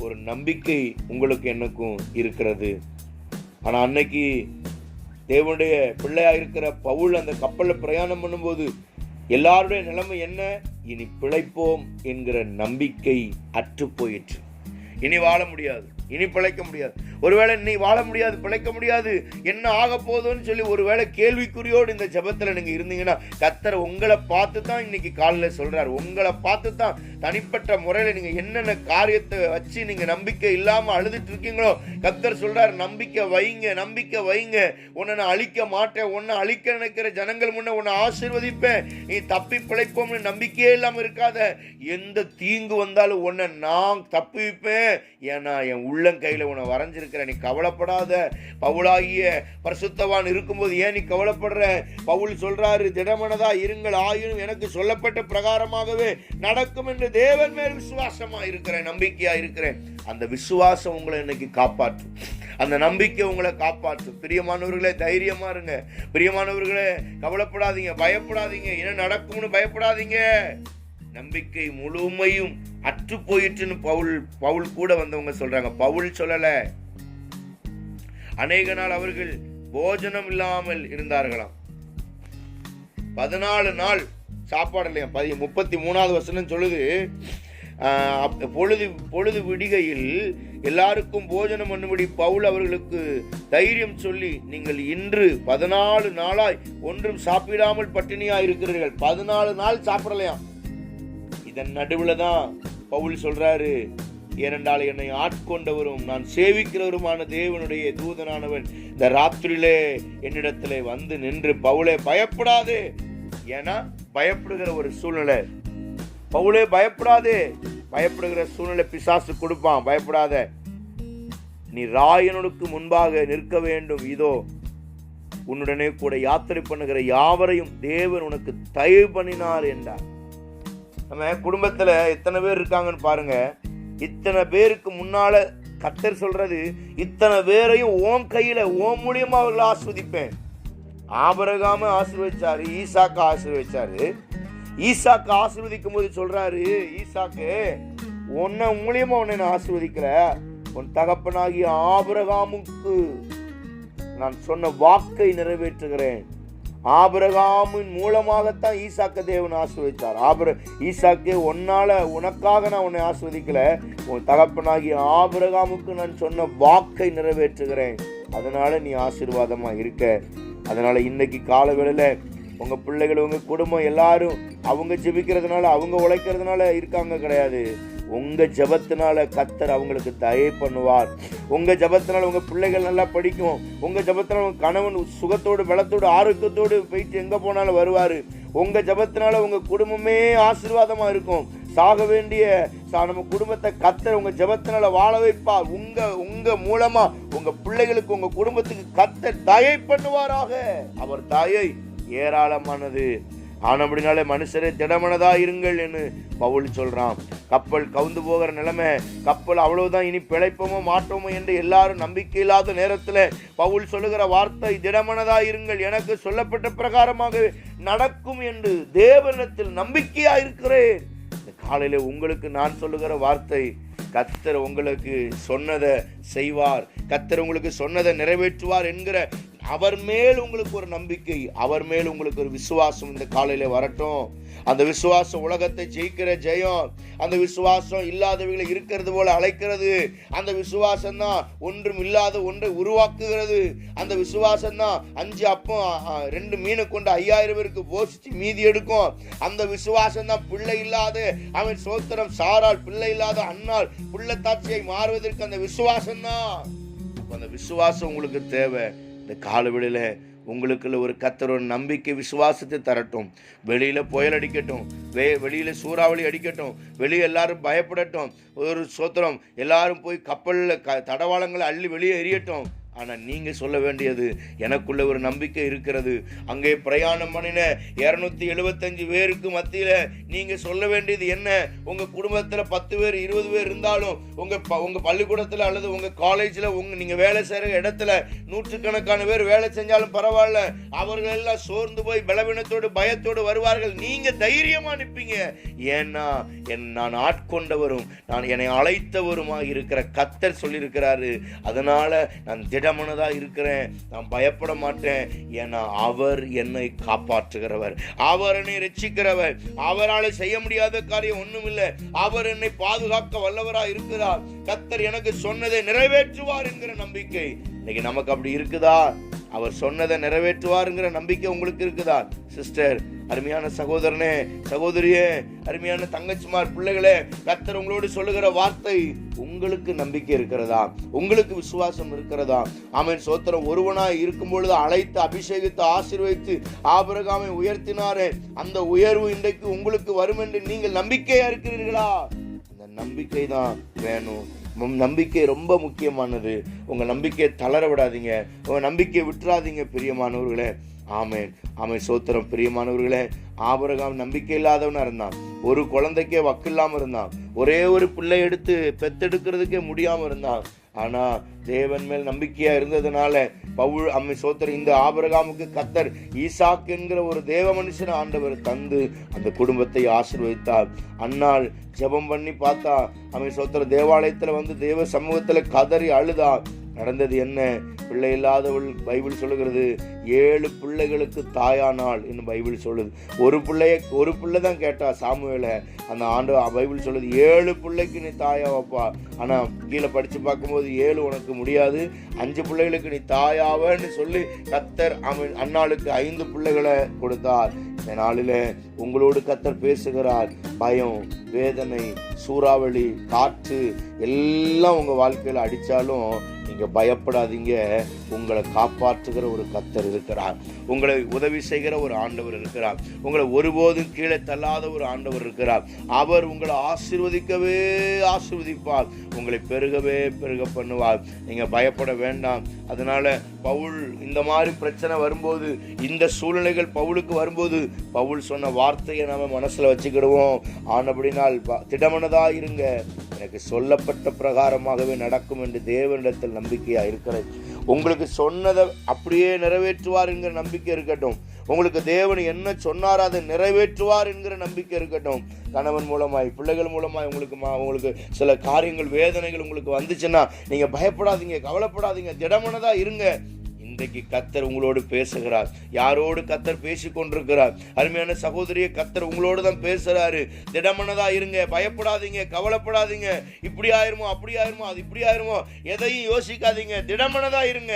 ஒரு நம்பிக்கை உங்களுக்கு எனக்கும் இருக்கிறது. ஆனா அன்னைக்கு தேவனுடைய பிள்ளையா இருக்கிற பவுல் அந்த கப்பல்ல பிரயாணம் பண்ணும்போது எல்லாருடைய நிலைமை என்ன? இனி பிழைப்போம் என்கிற நம்பிக்கை அற்று போயிற்று. இனி வாழ முடியாது, இனி பிழைக்க முடியாது. ஒருவேளை நீ வாழ முடியாது, பிழைக்க முடியாது, என்ன ஆக போதுன்னு சொல்லி ஒருவேளை கேள்விக்குறியோடு இந்த ஜெபத்துல நீங்க இருந்தீங்கன்னா கர்த்தர் உங்களை பார்த்து தான் இன்னைக்கு காலையில சொல்றாரு. உங்களை பார்த்து தான் தனிப்பட்ட முறையில நீங்க என்னென்ன காரியத்தை வச்சு நீங்க நம்பிக்கை இல்லாம அழுதுட்டு இருக்கீங்களோ கர்த்தர் சொல்றாரு, நம்பிக்கை வைங்க, நம்பிக்கை வைங்க. உன்னை நான் அழிக்க மாட்டேன், உன்னை அழிக்க நினைக்கிற ஜனங்கள் முன்ன உன்னை ஆசீர்வதிப்பேன். நீ தப்பி பிழைப்போம்னு நம்பிக்கையே இல்லாம இருக்காத. எந்த தீங்கு வந்தாலும் உன்னை நான் தப்பிப்பேன், ஏன்னா என் உள்ளங்கையில உன்னை வரைஞ்சிருக்க. நீ கவலைப்படாத. பவுலாகிய பரிசுத்தவான் இருக்கும்போது ஏன் நீ கவலைப்படுற? பவுல் சொல்றாரு, திடமனதா இருங்கள், ஆயினும் எனக்கு சொல்லப்பட்ட பிரகாரமாகவே நடக்கும் என்று தேவன் மேல் விசுவாசமா இருக்கிறேன், நம்பிக்கையா இருக்கிறேன். அந்த விசுவாசம் உங்களை இன்னைக்கு காப்பாற்றும், அந்த நம்பிக்கை உங்களை காப்பாற்றும். பிரியமானவர்களே, தைரியமா இருங்க. பிரியமானவர்களே, கவலைப்படாதீங்க, பயப்படாதீங்க, என்ன நடக்கும்னு பயப்படாதீங்க. நம்பிக்கை முழுமையும் அற்று போயிட்டுன்னு பவுல் கூட வந்தவங்க சொல்றாங்க. பவுல் சொல்லல, அநேக நாள் அவர்கள் போஜனம் இல்லாமல் இருந்தார்களாம். 14 நாள் சாப்பாடு இல்லையா? 33வது வசனம் சொல்லுது, பொழுது விடிகையில் எல்லாருக்கும் போஜனம் பண்ணும்படி பவுல் அவர்களுக்கு தைரியம் சொல்லி, நீங்கள் இன்று 14 நாளாய் ஒன்றும் சாப்பிடாமல் பட்டினியா இருக்கிறீர்கள். 14 நாள் சாப்பிடலையாம். இதன் நடுவுல தான் பவுல் சொல்றாரு, ஏனென்றால் என்னை ஆட்கொண்டவரும் நான் சேவிக்கிறவருமான தேவனுடைய தூதனானவன் இந்த ராத்திரியிலே என்னிடத்திலே வந்து நின்று, பவுலே பயப்படாதே. ஏன்னா பயப்படுகிற ஒரு சூழ்நிலை, பவுலே பயப்படாதே, பயப்படுகிற சூழ்நிலை பிசாசு கொடுப்பான். பயப்படாத, நீ ராயனுக்கு முன்பாக நிற்க வேண்டும். இதோ உன்னுடனே கூட யாத்திரை பண்ணுகிற யாவரையும் தேவன் உனக்கு தயவு பண்ணினார் என்றார். நம்ம குடும்பத்துல எத்தனை பேர் இருக்காங்கன்னு பாருங்க. இத்தனை பேருக்கு முன்னால கர்த்தர் சொல்றது, இத்தனை பேரையும் ஓம் கையில ஓம் மூலியமா அவர்களை ஆஸ்வதிப்பேன். ஆபிரகாம ஆசீர்வதிச்சாரு, ஈசாக்கு ஆசீர்வதிச்சாரு. ஈசாக்கு ஆசீர்வதிக்கும் போது சொல்றாரு, ஈசாக்கு உன்னை மூலியமா உன்னை நான் ஆசீர்வதிக்கல, உன் தகப்பனாகிய ஆபிரகாமுக்கு நான் சொன்ன வாக்கை நிறைவேற்றுகிறேன். ஆபிரகாமின் மூலமாகத்தான் ஈசாக்க தேவன் ஆசீர்வதித்தார். ஈசாக்கே, உனக்காக நான் உன்னை ஆசீர்வதிக்கல, உன் தகப்பனாகிய ஆபிரகாமுக்கு நான் சொன்ன வாக்கை நிறைவேற்றுகிறேன். அதனால நீ ஆசீர்வாதமா இருக்க. அதனால இன்னைக்கு காலவேளையில உங்க பிள்ளைகள், உங்க குடும்பம் எல்லாரும் அவங்க ஜெபிக்கிறதுனால, அவங்க உழைக்கிறதுனால இருக்காங்க கிடையாது. உங்க ஜெபத்தினால கர்த்தர் அவங்களுக்கு தயை பண்ணுவார். உங்க ஜெபத்தினால உங்க பிள்ளைகள் நல்லா படிக்கும். உங்க ஜெபத்தினால உங்க கணவன் சுகத்தோடு பலத்தோடு ஆரோக்கியத்தோடு போயிட்டு எங்க போனாலும் வருவாரு. உங்க ஜெபத்தினால உங்க குடும்பமே ஆசீர்வாதமா இருக்கும். சாக வேண்டிய நம்ம குடும்பத்தை கர்த்தர் உங்க ஜெபத்தினால வாழ வைப்பார். உங்க மூலமா உங்க பிள்ளைகளுக்கு உங்க குடும்பத்துக்கு கர்த்தர் தயை பண்ணுவாராக. அவர் தயை ஏராளமானது. ஆனபடினாலே மனுஷரே திடமனதா இருங்கள் என்று பவுல் சொல்றான். கப்பல் கவுந்து போகிற நிலைமை, கப்பல் அவ்வளவுதான், இனி பிழைப்போமோ மாட்டோமோ என்று எல்லாரும் நம்பிக்கை இல்லாத நேரத்தில் பவுல் சொல்லுகிற வார்த்தை திடமனதா இருங்கள், எனக்கு சொல்லப்பட்ட பிரகாரமாக நடக்கும் என்று தேவனிடத்தில் நம்பிக்கையா இருக்கிறேன். இந்த காலையில உங்களுக்கு நான் சொல்லுகிற வார்த்தை, கர்த்தர் உங்களுக்கு சொன்னதை செய்வார், கர்த்தர் உங்களுக்கு சொன்னதை நிறைவேற்றுவார் என்கிற அவர் மேல் உங்களுக்கு ஒரு நம்பிக்கை, அவர் மேல் உங்களுக்கு ஒரு விசுவாசம் இந்த காலையில வரட்டும். அந்த விசுவாசம் உலகத்தை ஜெயிக்கிற ஜெயம். அந்த விசுவாசம் இல்லாதவர்களை இருக்கிறது போல அழைக்கிறது. அந்த விசுவாசம் தான் ஒன்றும் இல்லாத ஒன்றை உருவாக்குகிறது. அந்த விசுவாசம் தான் 5 அப்பம் 2 மீனை கொண்டு 5000 பேருக்கு போஷிச்சு மீதி எடுக்கும். அந்த விசுவாசம் தான் பிள்ளை இல்லாத அவன் சோத்திரம் சாரால் பிள்ளை இல்லாத அன்னாள் புள்ளத்தாட்சியை மாறுவதற்கு அந்த விசுவாசம் தான். அந்த விசுவாசம் உங்களுக்கு தேவை. இந்த காலவெளியில உங்களுக்குள்ள ஒரு கர்த்தர் ஒரு நம்பிக்கை விசுவாசத்தை தரட்டும். வெளியில புயல் அடிக்கட்டும், வெளியில சூறாவளி அடிக்கட்டும், வெளியே எல்லாரும் பயப்படட்டும், ஒரு சோத்திரம் எல்லாரும் போய் கப்பல்ல தடவாளங்களை அள்ளி வெளியே எரியட்டும். ஆனால் நீங்கள் சொல்ல வேண்டியது, எனக்குள்ள ஒரு நம்பிக்கை இருக்கிறது. அங்கே பிரயாணம் பண்ணின 275 பேருக்கு மத்தியில் நீங்கள் சொல்ல வேண்டியது என்ன? உங்கள் குடும்பத்தில் 10 பேர் 20 பேர் இருந்தாலும், உங்கள் பள்ளிக்கூடத்தில் அல்லது உங்கள் காலேஜில் நீங்கள் வேலை செய்கிற இடத்துல 100கணக்கான பேர் வேலை செஞ்சாலும் பரவாயில்ல, அவர்கள் எல்லாம் சோர்ந்து போய் பலவீனத்தோடு பயத்தோடு வருவார்கள். நீங்கள் தைரியமாக நிற்பீங்க. ஏன்னா நான் ஆட்கொண்டவரும் என்னை அழைத்தவருமாக இருக்கிற கர்த்தர் சொல்லியிருக்கிறாரு. அதனால நான் திடமனதா இருக்கிறேன், நான் பயப்பட மாட்டேன். ஏன்னா அவர் என்னை காப்பாற்றுகிறவர், அவர் என்னை ரட்சிக்கிறவர். அவரால் செய்ய முடியாத காரியம் ஒண்ணும் இல்லை. அவர் என்னை பாதுகாக்க வல்லவரா இருக்கிறார். கர்த்தர் எனக்கு சொன்னதை நிறைவேற்றுவார் என்கிற நம்பிக்கை இன்னைக்கு நமக்கு அப்படி இருக்குதா? அவர் சொன்னதை நிறைவேற்றுவாருங்கிற நம்பிக்கை உங்களுக்கு இருக்குதா? சிஸ்டர், அருமையான சகோதரனே, சகோதரியே, அருமையான தங்கச்சிமார், பிள்ளைகளே, கர்த்தர் உங்களோடு சொல்லுகிற வார்த்தை, உங்களுக்கு நம்பிக்கை இருக்கிறதா? உங்களுக்கு விசுவாசம் இருக்கிறதா? ஆமென், சோத்திரம். ஒருவனாய் இருக்கும் பொழுது அழைத்து அபிஷேகித்து ஆசீர்வதித்து ஆபிரகாமை உயர்த்தினாரே, அந்த உயர்வு இன்றைக்கு உங்களுக்கு வரும் என்று நீங்கள் நம்பிக்கையா இருக்கிறீர்களா? அந்த நம்பிக்கை தான் வேணும். நம்பிக்கை ரொம்ப முக்கியமானது. உங்க நம்பிக்கையை தளர விடாதீங்க, உங்க நம்பிக்கையை விட்டுறாதீங்க பிரியமானவர்களே. ஆமென், ஆமென், சோத்திரம். பிரியமானவர்களே, ஆபிரகாம் நம்பிக்கை இல்லாதவனா இருந்தான். ஒரு குழந்தைக்கே வக்கில்லாம இருந்தான். ஒரே ஒரு பிள்ளை எடுத்து பெத்தெடுக்கிறதுக்கே முடியாம இருந்தான். ஆனா தேவன் மேல் நம்பிக்கையா இருந்ததுனால சோத்திரம், இந்த ஆபிரகாமுக்கு கர்த்தர் ஈசாக் என்கிற ஒரு தேவ மனுஷன் ஆண்டவர் தந்து அந்த குடும்பத்தை ஆசீர்வதித்தார். அன்னாள் ஜெபம் பண்ணி பார்த்தா, சோத்திரம், தேவாலயத்துல வந்து தேவ சமூகத்துல கதறி அழுதா. நடந்தது என்ன? பிள்ளை இல்லாதவள் பைபிள் சொல்லுகிறது 7 பிள்ளைகளுக்கு தாயானாள் என்று பைபிள் சொல்லுது. ஒரு பிள்ளை தான் கேட்டா சாமுவேலை. அந்த ஆண்டு பைபிள் சொல்லுது 7 பிள்ளைக்கு நீ தாயா வைப்பா. ஆனா கீழே படிச்சு பார்க்கும்போது 7 உனக்கு முடியாது, 5 பிள்ளைகளுக்கு நீ தாயாவன்னு சொல்லி கர்த்தர் அன்னாளுக்கு 5 பிள்ளைகளை கொடுத்தார். இந்த நாளில உங்களோடு கர்த்தர் பேசுகிறார். பயம், வேதனை, சூறாவளி, காற்று எல்லாம் உங்க வாழ்க்கையில அடிச்சாலும் நீங்க பயப்படாதீங்க. உங்களை காப்பாற்றுகிற ஒரு கர்த்தர் இருக்கிறார். உங்களை உதவி செய்கிற ஒரு ஆண்டவர் இருக்கிறார். உங்களை ஒருபோதும் கீழே தள்ளாத ஒரு ஆண்டவர் இருக்கிறார். அவர் உங்களை ஆசீர்வதிக்கவே ஆசீர்வதிப்பார், உங்களை பெருகவே பெருக பண்ணுவார். நீங்க பயப்பட வேண்டாம். அதனால பவுல் இந்த மாதிரி பிரச்சனை வரும்போது, இந்த சூழ்நிலைகள் பவுலுக்கு வரும்போது, பவுல் சொன்ன வார்த்தையை நாம மனசுல வச்சுக்கிடுவோம். ஆனபடினால் திடமனதா இருங்க, எனக்கு சொல்லப்பட்ட பிரகாரமாகவே நடக்கும் என்று தேவனிடத்தில் நம்பிக்கையா இருக்கிறது. உங்களுக்கு சொன்னதை அப்படியே நிறைவேற்றுவார் என்கிற நம்பிக்கை இருக்கட்டும். உங்களுக்கு தேவன் என்ன சொன்னார் அதை நிறைவேற்றுவார் என்கிற நம்பிக்கை இருக்கட்டும். கணவன் மூலமாய், பிள்ளைகள் மூலமாய் உங்களுக்கு சில காரியங்கள், வேதனைகள் உங்களுக்கு வந்துச்சுன்னா நீங்க பயப்படாதீங்க, கவலைப்படாதீங்க, திடமனதா இருங்க. இன்றைக்கு கர்த்தர் உங்களோடு பேசுகிறார். யாரோடு கர்த்தர் பேசிக் கொண்டிருக்கிறார்? அருமையான சகோதரியை, கர்த்தர் உங்களோடு தான் பேசுறாரு. திடமனதா இருங்க, பயப்படாதீங்க, கவலைப்படாதீங்க. இப்படி ஆயிருமோ, அப்படி ஆயிருமோ, அது இப்படி ஆயிருமோ, எதையும் யோசிக்காதீங்க. திடமனதா இருங்க.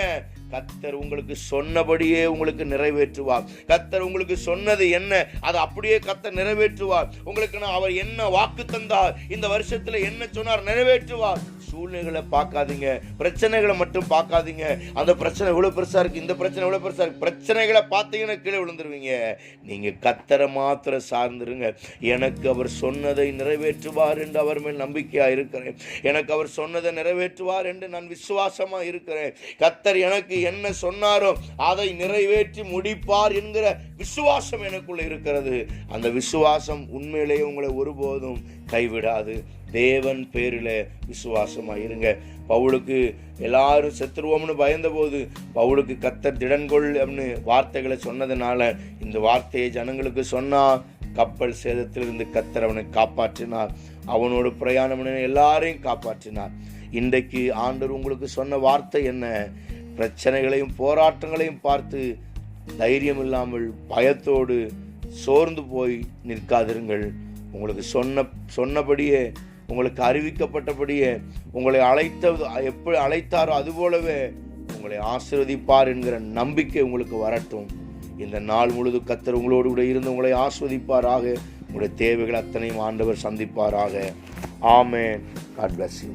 கர்த்தர் உங்களுக்கு சொன்னபடியே உங்களுக்கு நிறைவேற்றுவார். கர்த்தர் உங்களுக்கு சொன்னது என்ன அதை அப்படியே கர்த்தர் நிறைவேற்றுவார். உங்களுக்கு அவர் என்ன வாக்கு தந்தார், இந்த வருஷத்துல என்ன சொன்னார், நிறைவேற்றுவார். சூழ்நிலைகளை பார்க்காதீங்க, பிரச்சனைகளை மட்டும் பார்க்காதீங்க. அந்த பிரச்சனை இவ்வளவு பெருசா இருக்கு, இந்த பிரச்சனை இவ்வளவு பெருசா இருக்கு. பிரச்சனைகளை பார்த்தீங்கன்னா கீழே விழுந்துருவீங்க. நீங்க கர்த்தரை மாத்திரம் சார்ந்துருங்க. எனக்கு அவர் சொன்னதை நிறைவேற்றுவார் என்று அவர் மேல் நம்பிக்கையா இருக்கிறேன். எனக்கு அவர் சொன்னதை நிறைவேற்றுவார் என்று நான் விசுவாசமா இருக்கிறேன். கர்த்தர் எனக்கு என்ன சொன்னாரோ அதை நிறைவேற்றி முடிப்பார் என்கிற விசுவாசம் எனக்குள்ள இருக்கிறது. அந்த விசுவாசம் உண்மையிலேயே உங்களை ஒருபோதும் கைவிடாது. தேவன் பேரில் விசுவாசமா இருங்க. பவுலுக்கு எல்லாரும் செத்துருவோம்னு பயந்த போது பவுலுக்கு கர்த்தர் திடன்கொள் அப்படின்னு வார்த்தைகளை சொன்னதுனால இந்த வார்த்தையை ஜனங்களுக்கு சொன்னா கப்பல் சேதத்திலிருந்து கர்த்தர் அவனை காப்பாற்றினார். அவனோடு பிரயாணம் எல்லாரையும் காப்பாற்றினார். இன்றைக்கு ஆண்டவர் உங்களுக்கு சொன்ன வார்த்தை என்ன? பிரச்சனைகளையும் போராட்டங்களையும் பார்த்து தைரியம் இல்லாமல் பயத்தோடு சோர்ந்து போய் நிற்காதிருங்கள். உங்களுக்கு சொன்னபடியே, உங்களுக்கு அறிவிக்கப்பட்டபடியே, உங்களை எப்படி அழைத்தாரோ அதுபோலவே உங்களை ஆசீர்வதிப்பார் என்கிற நம்பிக்கை உங்களுக்கு வரட்டும். இந்த நாள் முழுது கர்த்தர் உங்களோடு கூட இருந்து உங்களை ஆசீர்வதிப்பாராக. உங்களுடைய தேவைகள் அத்தனையும் ஆண்டவர் சந்திப்பாராக. ஆமென். God bless you.